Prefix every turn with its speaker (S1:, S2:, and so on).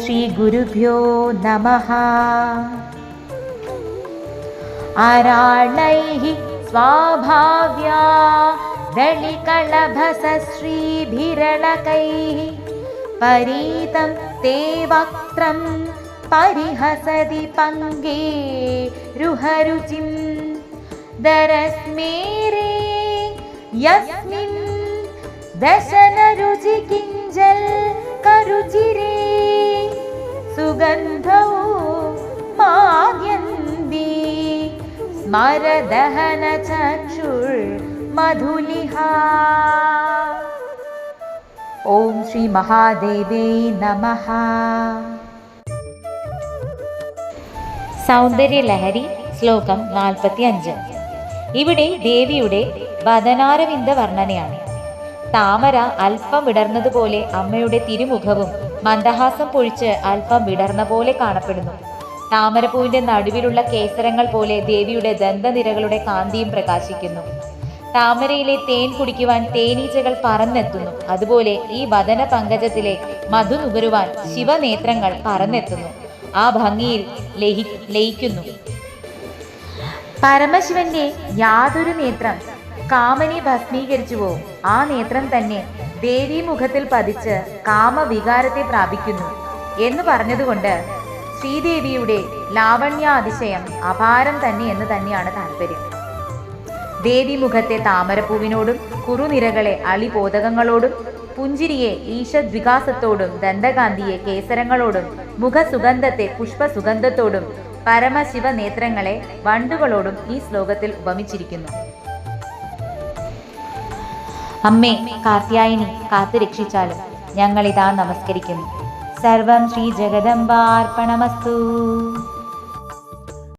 S1: ശ്രീ ഗുരുഭ്യോ നമഃ. ആരാണൈഃ സ്വാഭാവ്യാ ദളികളഭസശ്രീഭിരളകൈഃ പരീതം തേ വക്ത്രം പരിഹസതി പങ്കേ രുഹരുചിം ദരസ്മേരേ യസ്മിൻ ദശനരുചി കിഞ്ചൽ കരുചിരേ സുഗന്ധൗ മാദ്യന്തി സ്മരദഹന ചക്ഷുർ മധുലിഹാ. ഓം ശ്രീ മഹാദേവേ നമഃ. സൗന്ദര്യലഹരി ശ്ലോകം 45. ഇവിടെ ദേവിയുടെ വദനാരവിന്ദ വർണ്ണനയാണ്. താമര അല്പം വിടർന്നതുപോലെ അമ്മയുടെ തിരുമുഖവും മന്ദഹാസം പൊഴിച്ച് അല്പം വിടർന്ന പോലെ കാണപ്പെടുന്നു. താമരപ്പൂവിന്റെ നടുവിലുള്ള കേസരങ്ങൾ പോലെ ദേവിയുടെ ദന്തനിരകളുടെ കാന്തിയും പ്രകാശിക്കുന്നു. താമരയിലെ തേൻ കുടിക്കുവാൻ തേനീച്ചകൾ പറന്നെത്തുന്നു. അതുപോലെ ഈ വദന പങ്കജത്തിലെ മധു നുകരുവാൻ ശിവനേത്രങ്ങൾ പറന്നെത്തുന്നു. ആ ഭംഗിയിൽ ലയിക്കുന്നു. പരമശിവന്റെ യാതൊരു നേത്രം കാമനെ ഭസ്മീകരിച്ചു പോവും. ആ നേത്രം തന്നെ ദേവീമുഖത്തിൽ പതിച്ച് കാമവികാരത്തെ പ്രാപിക്കുന്നു എന്ന് പറഞ്ഞതുകൊണ്ട് ശ്രീദേവിയുടെ ലാവണ്യാതിശയം അപാരം തന്നെ എന്ന് തന്നെയാണ് താല്പര്യം. ദേവീമുഖത്തെ താമരപ്പൂവിനോടും കുറുനിരകളെ അളിപോതകങ്ങളോടും പുഞ്ചിരിയെ ഈശദ്വികാസത്തോടും ദന്തകാന്തിയെ കേസരങ്ങളോടും മുഖസുഗന്ധത്തെ പുഷ്പസുഗന്ധത്തോടും പരമശിവ നേത്രങ്ങളെ വണ്ടുകളോടും ഈ ശ്ലോകത്തിൽ ഉപമിച്ചിരിക്കുന്നു. അമ്മേ കാർത്യായനി കാത്തു രക്ഷിച്ചാലും ഞങ്ങളിതാ നമസ്കരിക്കുന്നു. സർവം ശ്രീ ജഗദംബാർപ്പണമസ്തു.